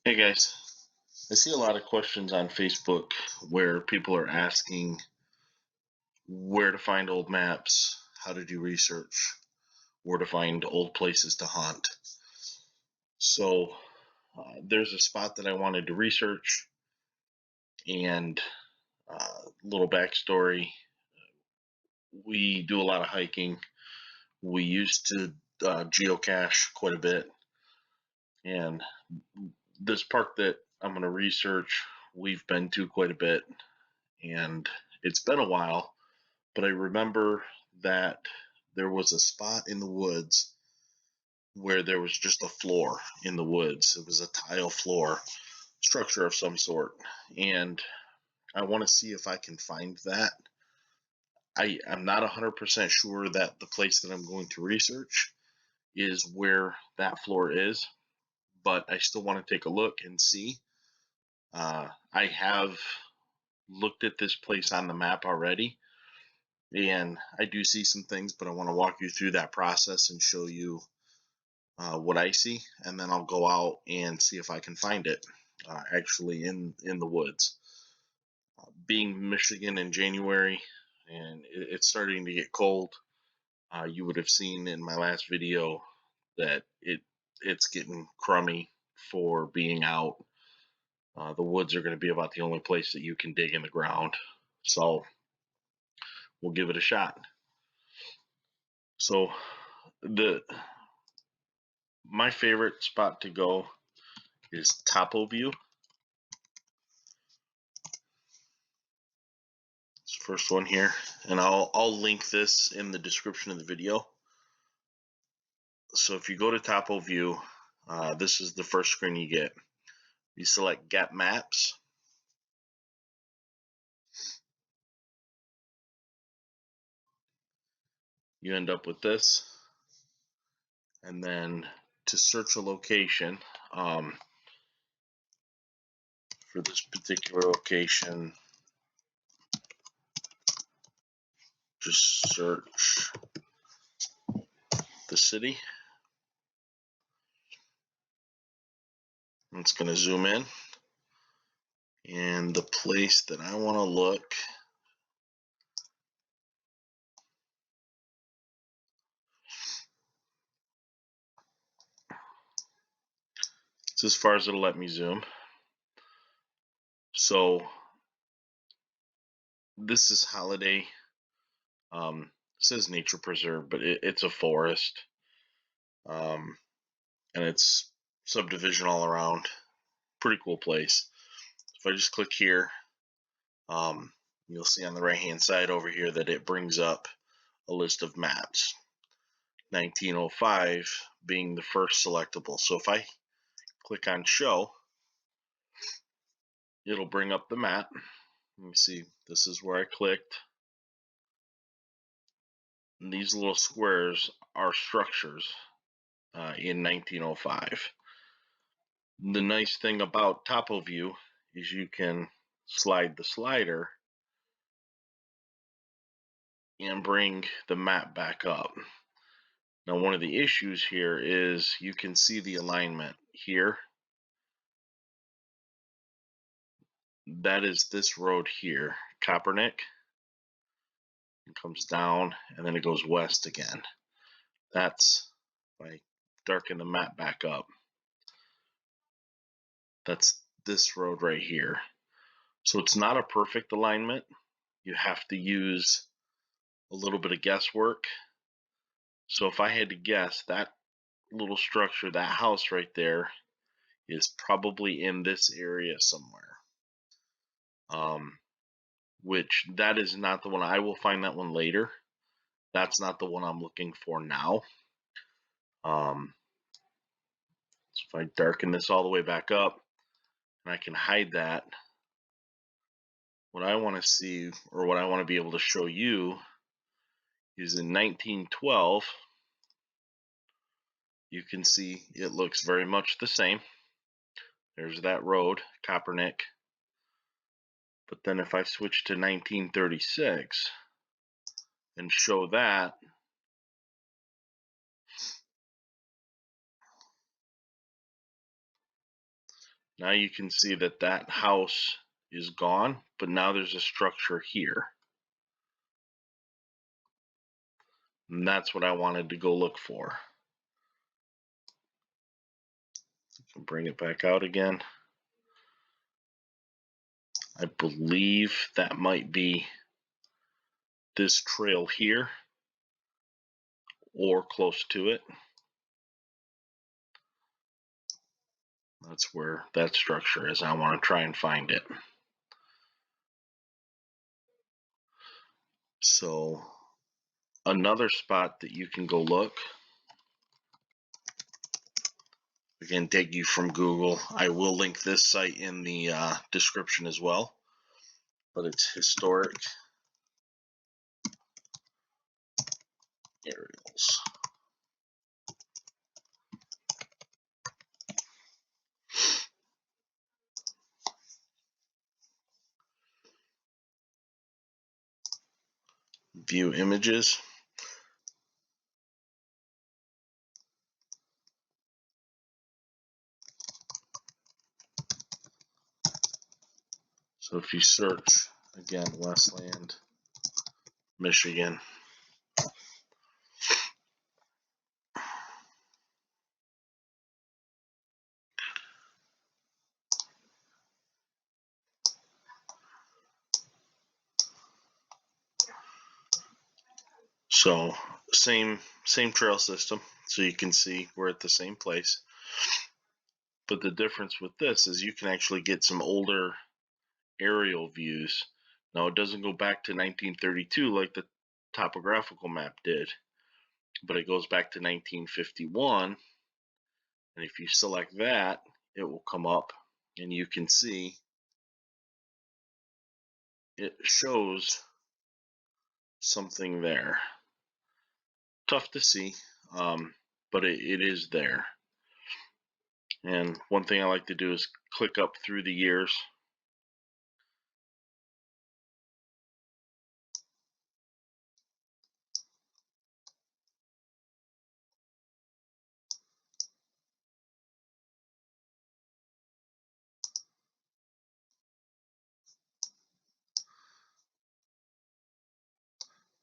Hey guys, I see a lot of questions on Facebook where people are asking where to find old maps, how to do research, where to find old places to hunt. So there's a spot that I wanted to research, and little backstory. We do a lot of hiking. We used to geocache quite a bit, and this park that I'm going to research, we've been to quite a bit, and it's been a while. But I remember that there was a spot in the woods where there was just a floor in the woods. It was a tile floor structure of some sort. And I want to see if I can find that. I'm not 100% sure that the place that I'm going to research is where that floor is, but I still want to take a look and see. I have looked at this place on the map already, and I do see some things, but I want to walk you through that process and show you what I see, and then I'll go out and see if I can find it actually in the woods. Being Michigan in January, and it's starting to get cold, you would have seen in my last video that it's getting crummy for being out. The woods are going to be about the only place that you can dig in the ground, so we'll give it a shot. So my favorite spot to go is Topoview. It's the first one here, and I'll link this in the description of the video. So if you go to Topoview, this is the first screen you get. You select Get Maps. You end up with this, and then to search a location, for this particular location, just search the city. It's going to zoom in, and the place that I want to look it's as far as it'll let me zoom. So this is Holiday. It says nature preserve, but it's a forest, and it's subdivision all around. Pretty cool place. If I just click here, you'll see on the right hand side over here that it brings up a list of maps, 1905 being the first selectable. So if I click on show, it'll bring up the map. Let me see, this is where I clicked. And these little squares are structures in 1905. The nice thing about Topoview is you can slide the slider and bring the map back up. Now, one of the issues here is you can see the alignment here. That is this road here, Coppernick. It comes down and then it goes west again. That's, if I darken the map back up, that's this road right here. So it's not a perfect alignment. You have to use a little bit of guesswork. So if I had to guess, that little structure, that house right there, is probably in this area somewhere. Which that is not the one. I will find that one later. That's not the one I'm looking for now. So if I darken this all the way back up, and I can hide that, what I want to see, or what I want to be able to show you, is in 1912, you can see it looks very much the same. There's that road, Coppernick. But then if I switch to 1936 and show that, Now you can see that that house is gone, but now there's a structure here. And that's what I wanted to go look for. Bring it back out again. I believe that might be this trail here or close to it. That's where that structure is. I want to try and find it. So another spot that you can go look, again, take you from Google. I will link this site in the description as well, but it's historic aerials. View images. So if you search, again, Westland, Michigan, so same trail system, so you can see we're at the same place. But the difference with this is you can actually get some older aerial views. Now it doesn't go back to 1932 like the topographical map did, but it goes back to 1951. And if you select that, it will come up and you can see it shows something there. Tough to see, but it is there. And one thing I like to do is click up through the years.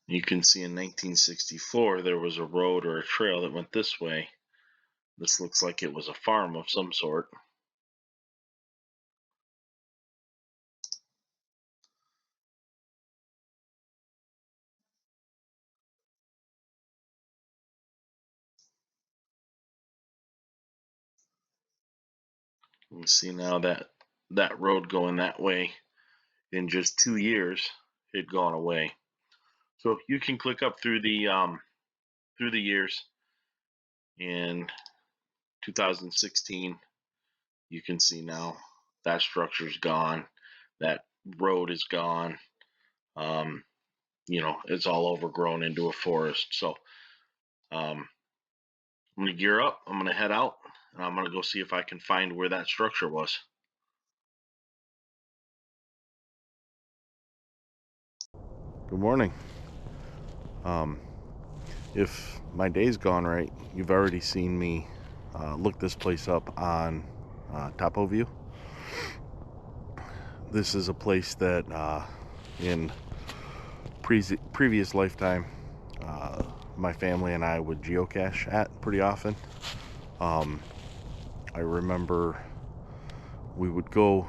You can see in 1964 there was a road or a trail that went this way. This looks like it was a farm of some sort. You see now that that road going that way in just 2 years had gone away. So you can click up through the years. In 2016, you can see now that structure's gone, that road is gone. You know, it's all overgrown into a forest. So I'm gonna gear up, I'm gonna head out, and I'm gonna go see if I can find where that structure was. Good morning. If my day's gone right, you've already seen me look this place up on Topoview. This is a place that in previous lifetime my family and I would geocache at pretty often. I remember we would go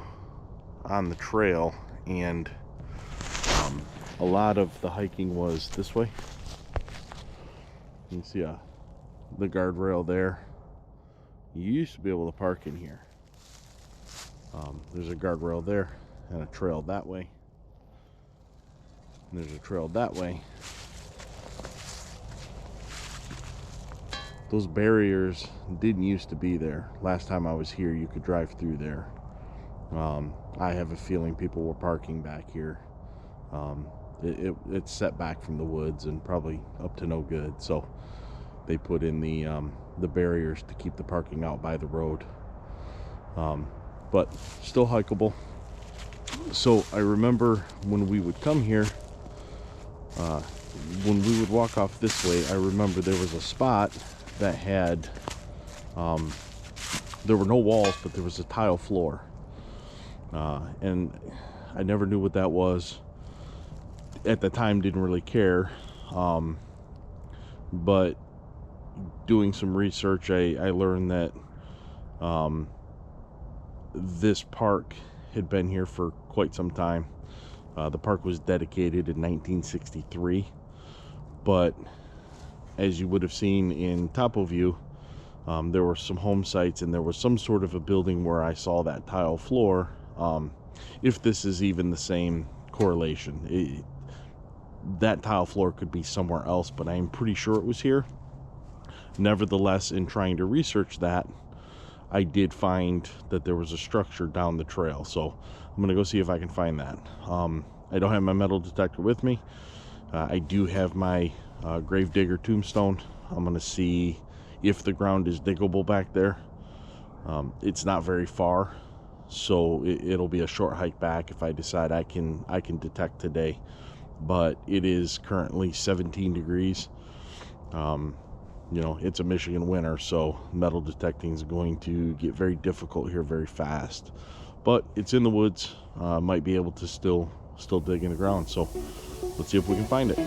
on the trail, and a lot of the hiking was this way. You can see the guardrail there. You used to be able to park in here. There's a guardrail there and a trail that way. And there's a trail that way. Those barriers didn't used to be there. Last time I was here, you could drive through there. I have a feeling people were parking back here. It's set back from the woods and probably up to no good. So they put in the barriers to keep the parking out by the road. But still hikeable. So I remember when we would come here, when we would walk off this way, I remember there was a spot that had there were no walls, but there was a tile floor. And I never knew what that was. At the time, didn't really care. But doing some research, I learned that this park had been here for quite some time. The park was dedicated in 1963, but as you would have seen in Topoview, there were some home sites, and there was some sort of a building where I saw that tile floor. If this is even the same correlation, that tile floor could be somewhere else, but I'm pretty sure it was here. Nevertheless, in trying to research that, I did find that there was a structure down the trail, so I'm gonna go see if I can find that. I don't have my metal detector with me. I do have my grave digger tombstone. I'm gonna see if the ground is diggable back there. It's not very far, so it'll be a short hike back if I decide I can detect today. But it is currently 17 degrees. You know, it's a Michigan winter, so metal detecting is going to get very difficult here very fast. But it's in the woods. Might be able to still dig in the ground. So let's see if we can find it.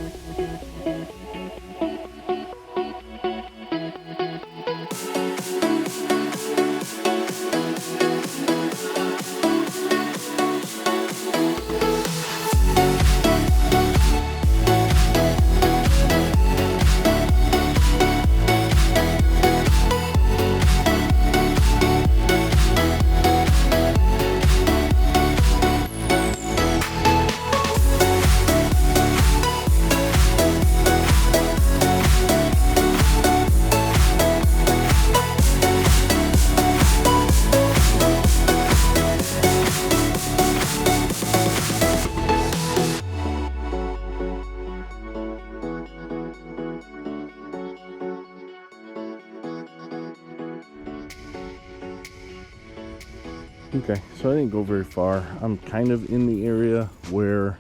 Okay, so I didn't go very far. I'm kind of in the area where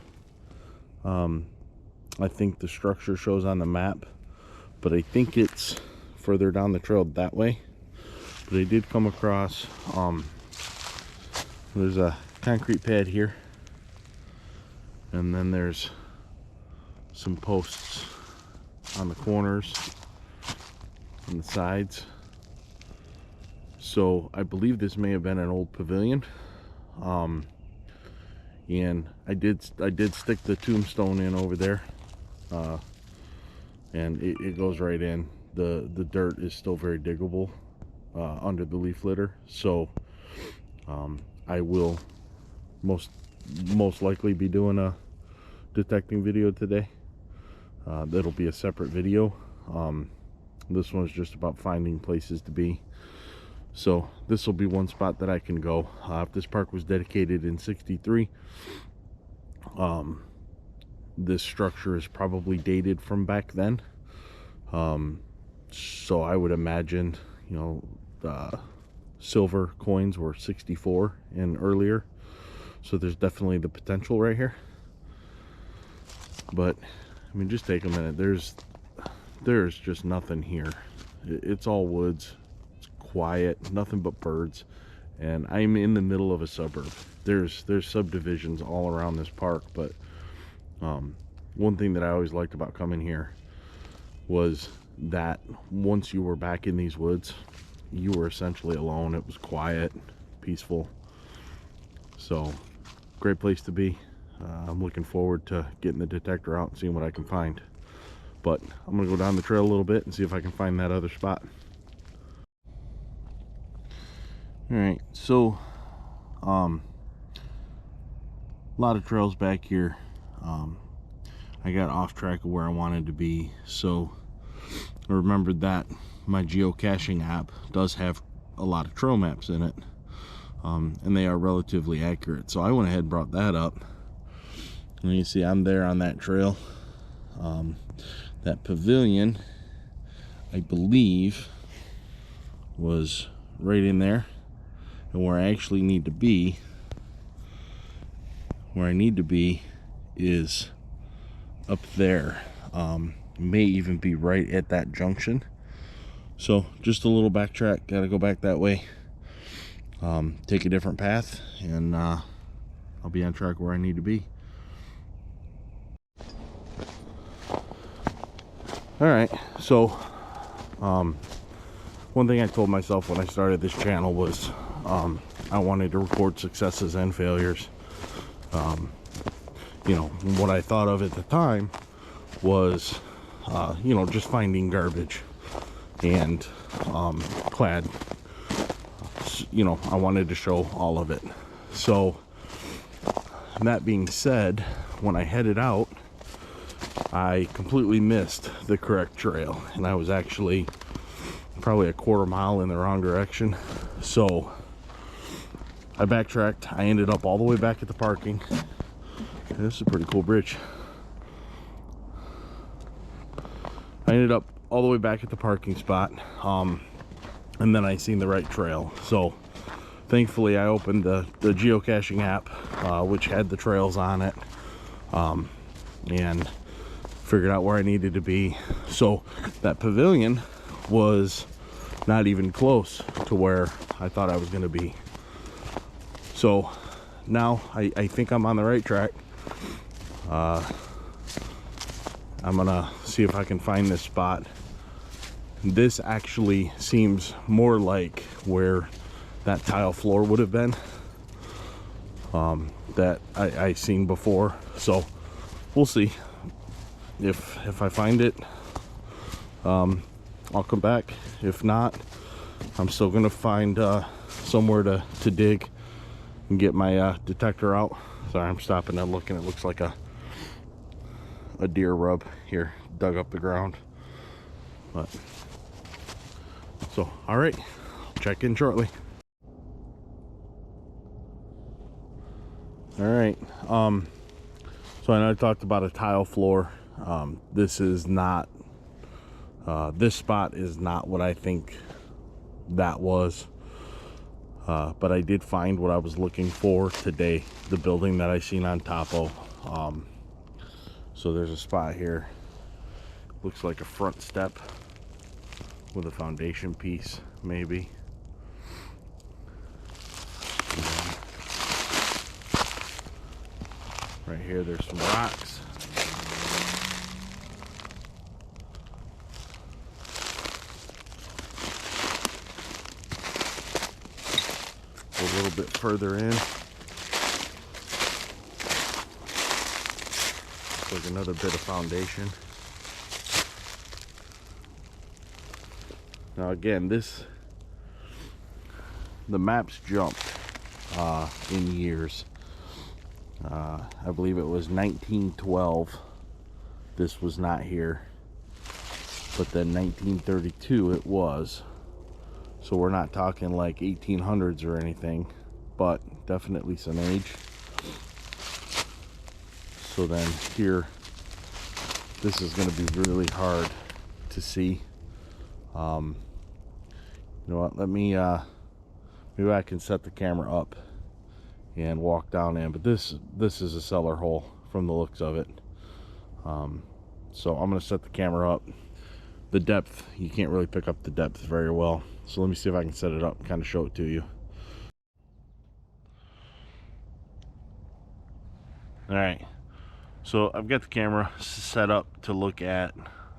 I think the structure shows on the map, but I think it's further down the trail that way. But I did come across, there's a concrete pad here, and then there's some posts on the corners and the sides. So I believe this may have been an old pavilion, and I did stick the tombstone in over there, and it goes right in. The dirt is still very diggable under the leaf litter, so I will most likely be doing a detecting video today. That'll be a separate video. This one's just about finding places to be. So this will be one spot that I can go. If this park was dedicated in 63, this structure is probably dated from back then. So I would imagine, you know, silver coins were 64 and earlier. So there's definitely the potential right here. But I mean, just take a minute. There's just nothing here. It's all woods. Quiet, nothing but birds, and I'm in the middle of a suburb. There's subdivisions all around this park, but one thing that I always liked about coming here was that once you were back in these woods, you were essentially alone. It was quiet, peaceful, so great place to be. I'm looking forward to getting the detector out and seeing what I can find, but I'm gonna go down the trail a little bit and see if I can find that other spot. All right, so a lot of trails back here. I got off track of where I wanted to be, so I remembered that my geocaching app does have a lot of trail maps in it, and they are relatively accurate. So I went ahead and brought that up, and you see I'm there on that trail. That pavilion, I believe, was right in there. And where I actually need to be, is up there. May even be right at that junction. So just a little backtrack, gotta go back that way. take a different path, and I'll be on track where I need to be. All right, so one thing I told myself when I started this channel was I wanted to record successes and failures. You know, what I thought of at the time was you know, just finding garbage and clad. You know, I wanted to show all of it. So that being said, when I headed out, I completely missed the correct trail, and I was actually probably a quarter mile in the wrong direction. So I backtracked. I ended up all the way back at the parking. And this is a pretty cool bridge. I ended up all the way back at the parking spot, and then I seen the right trail. So thankfully I opened the geocaching app, which had the trails on it, and figured out where I needed to be. So that pavilion was not even close to where I thought I was going to be. So now I think I'm on the right track. I'm gonna see if I can find this spot. This actually seems more like where that tile floor would have been, that I seen before. So we'll see. If I find it, I'll come back. If not, I'm still gonna find somewhere to dig and get my detector out. Sorry, I'm stopping and looking. It looks like a deer rub here, dug up the ground. But so, all right, I'll check in shortly. All right, so I know I talked about a tile floor. This is not, this spot is not what I think that was, but I did find what I was looking for today, the building that I seen on Topo. So there's a spot here, looks like a front step with a foundation piece, maybe. Right here, there's some rocks. A little bit further in, looks like another bit of foundation. Now again, the maps jumped in years. I believe it was 1912 this was not here, but then 1932 it was. So we're not talking like 1800s or anything, but definitely some age. So then here, this is going to be really hard to see. You know what, let me maybe I can set the camera up and walk down in, but this is a cellar hole from the looks of it. So I'm going to set the camera up. The depth, you can't really pick up the depth very well, so let me see if I can set it up and kind of show it to you. All right, so I've got the camera set up to look at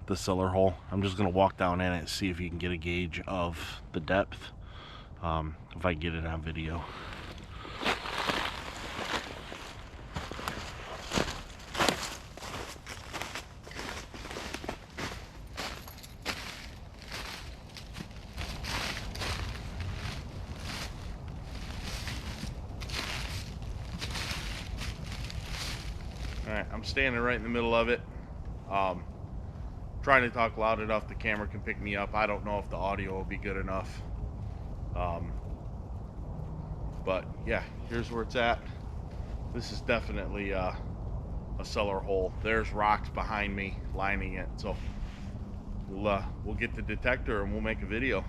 the cellar hole. I'm just going to walk down in it and see if you can get a gauge of the depth, if I get it on video. Alright, I'm standing right in the middle of it. Trying to talk loud enough the camera can pick me up. I don't know if the audio will be good enough. But yeah, here's where it's at. This is definitely a cellar hole. There's rocks behind me lining it. So we'll get the detector and we'll make a video.